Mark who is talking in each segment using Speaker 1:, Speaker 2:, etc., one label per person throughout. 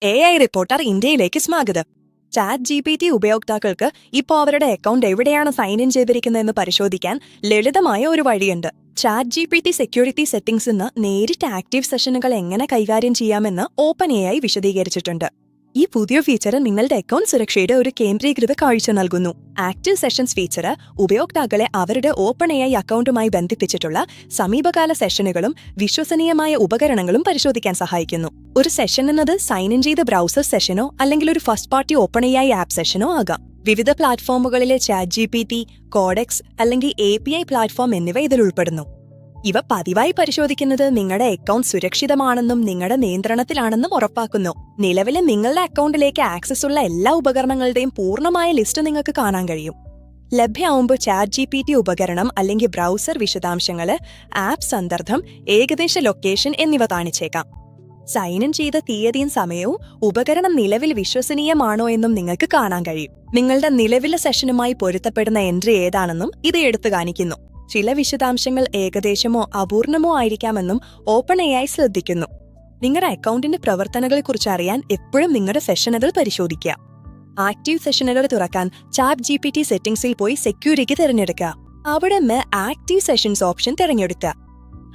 Speaker 1: AI reporter ഇന്ത്യയിലേക്ക് സ്വാഗതം. ChatGPT ഉപയോക്താക്കൾക്ക് ഇപ്പോൾ അവരുടെ അക്കൗണ്ട് എവിടെയാണ് സൈൻ ഇൻ ചെയ്തിരിക്കുന്നതെന്ന് പരിശോധിക്കാൻ ലളിതമായ ഒരു വഴിയുണ്ട്. ChatGPT സെക്യൂരിറ്റി സെറ്റിംഗ്സ് നിന്ന് നേരിട്ട് ആക്റ്റീവ് സെഷനുകൾ എങ്ങനെ കൈകാര്യം ചെയ്യാമെന്ന് OpenAI വിശദീകരിച്ചിട്ടുണ്ട്. ഈ പുതിയ ഫീച്ചർ നിങ്ങളുടെ അക്കൗണ്ട് സുരക്ഷയുടെ ഒരു കേന്ദ്രീകൃത കാഴ്ച നൽകുന്നു. ആക്റ്റീവ് സെഷൻസ് ഫീച്ചർ ഉപയോക്താക്കളെ അവരുടെ OpenAI അക്കൗണ്ടുമായി ബന്ധിപ്പിച്ചിട്ടുള്ള സമീപകാല സെഷനുകളും വിശ്വസനീയമായ ഉപകരണങ്ങളും പരിശോധിക്കാൻ സഹായിക്കുന്നു. ഒരു സെഷൻ എന്നത് സൈൻ ഇൻ ചെയ്ത ബ്രൗസർ സെഷനോ അല്ലെങ്കിൽ ഒരു ഫസ്റ്റ് പാർട്ടി OpenAI ആപ്പ് സെഷനോ ആകാം. വിവിധ പ്ലാറ്റ്ഫോമുകളിലെ ChatGPT, കോഡെക്സ് അല്ലെങ്കിൽ API പ്ലാറ്റ്ഫോം എന്നിവ ഇതിൽ ഉൾപ്പെടുന്നു. ഇവ പതിവായി പരിശോധിക്കുന്നത് നിങ്ങളുടെ അക്കൗണ്ട് സുരക്ഷിതമാണെന്നും നിങ്ങളുടെ നിയന്ത്രണത്തിലാണെന്നും ഉറപ്പാക്കുന്നു. നിലവിലെ നിങ്ങളുടെ അക്കൗണ്ടിലേക്ക് ആക്സസ് ഉള്ള എല്ലാ ഉപകരണങ്ങളുടെയും പൂർണ്ണമായ ലിസ്റ്റ് നിങ്ങൾക്ക് കാണാൻ കഴിയും. ലഭ്യമാവുമ്പോൾ ChatGPT ഉപകരണം അല്ലെങ്കിൽ ബ്രൗസർ വിശദാംശങ്ങള്, ആപ്പ് സന്ദർഭം, ഏകദേശ ലൊക്കേഷൻ എന്നിവ കാണിച്ചേക്കാം. സൈൻ ഇൻ ചെയ്ത തീയതിയും സമയവും ഉപകരണം നിലവിൽ വിശ്വസനീയമാണോ എന്നും നിങ്ങൾക്ക് കാണാൻ കഴിയും. നിങ്ങളുടെ നിലവിലെ സെഷനുമായി പൊരുത്തപ്പെടുന്ന എൻട്രി ഏതാണെന്നും ഇത് എടുത്തു കാണിക്കുന്നു. ചില വിശദാംശങ്ങൾ ഏകദേശമോ അപൂർണമോ ആയിരിക്കാമെന്നും OpenAI ശ്രദ്ധിക്കുന്നു. നിങ്ങളുടെ അക്കൗണ്ടിന്റെ പ്രവർത്തനങ്ങളെക്കുറിച്ച് അറിയാൻ എപ്പോഴും നിങ്ങളുടെ സെഷനുകൾ പരിശോധിക്കുക. ആക്റ്റീവ് സെഷനുകൾ തുറക്കാൻ ChatGPT സെറ്റിംഗ്സിൽ പോയി സെക്യൂരിറ്റി തിരഞ്ഞെടുക്കുക. അവിടെ നിന്ന് ആക്റ്റീവ് സെഷൻസ് ഓപ്ഷൻ തിരഞ്ഞെടുക്കുക.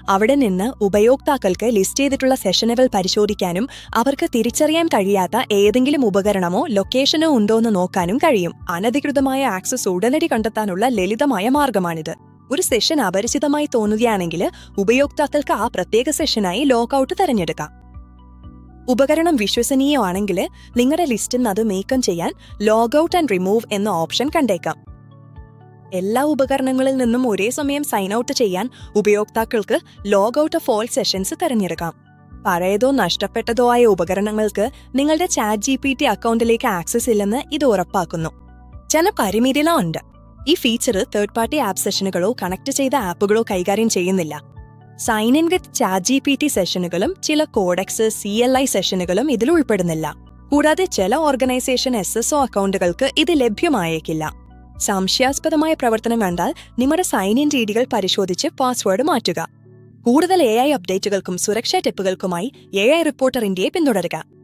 Speaker 1: അവിടെ നിന്ന് ഉപയോക്താക്കൾക്ക് ലിസ്റ്റ് ചെയ്തിട്ടുള്ള സെഷനുകൾ പരിശോധിക്കാനും അവർക്ക് തിരിച്ചറിയാൻ കഴിയാത്ത ഏതെങ്കിലും ഉപകരണമോ ലൊക്കേഷനോ ഉണ്ടോയെന്ന് നോക്കാനും കഴിയും. അനധികൃതമായ ആക്സസ് ഉടനടി കണ്ടെത്താനുള്ള ലളിതമായ മാർഗമാണിത്. ഒരു സെഷൻ അപരിചിതമായി തോന്നുകയാണെങ്കിൽ ഉപയോക്താക്കൾക്ക് ആ പ്രത്യേക സെഷനായി ലോഗൌട്ട് തിരഞ്ഞെടുക്കാം. ഉപകരണം വിശ്വസനീയമാണെങ്കിൽ നിങ്ങളുടെ ലിസ്റ്റിൽ നിന്ന് അത് നീക്കം ചെയ്യാൻ ലോഗൌട്ട് ആൻഡ് റിമൂവ് എന്ന ഓപ്ഷൻ കണ്ടേക്കാം. എല്ലാ ഉപകരണങ്ങളിൽ നിന്നും ഒരേ സമയം സൈൻ ഔട്ട് ചെയ്യാൻ ഉപയോക്താക്കൾക്ക് ലോഗൌട്ട് ഓഫ് ഓൾ സെഷൻസ് തിരഞ്ഞെടുക്കാം. പഴയതോ നഷ്ടപ്പെട്ടതോ ആയ ഉപകരണങ്ങൾക്ക് നിങ്ങളുടെ ChatGPT അക്കൗണ്ടിലേക്ക് ആക്സസ് ഇല്ലെന്ന് ഇത് ഉറപ്പാക്കുന്നു. ചില പരിമിതികളുണ്ട്. ഈ ഫീച്ചർ തേർഡ് പാർട്ടി ആപ്പ് സെഷനുകളോ കണക്ട് ചെയ്ത ആപ്പുകളോ കൈകാര്യം ചെയ്യുന്നില്ല. സൈൻ ഇൻ വിത്ത് ChatGPT സെഷനുകളും ചില കോഡെക്സ് CLI സെഷനുകളും ഇതിൽ ഉൾപ്പെടുന്നില്ല. കൂടാതെ ചില ഓർഗനൈസേഷൻ SSO അക്കൗണ്ടുകൾക്ക് ഇത് ലഭ്യമായേക്കില്ല. സംശയാസ്പദമായ പ്രവർത്തനം കണ്ടാൽ നിങ്ങളുടെ സൈൻ ഇൻ രീതികൾ പരിശോധിച്ച് പാസ്വേഡ് മാറ്റുക. കൂടുതൽ AI അപ്ഡേറ്റുകൾക്കും സുരക്ഷാ ടിപ്പുകൾക്കുമായി AI റിപ്പോർട്ടർ ഇന്ത്യയെ പിന്തുടരുക.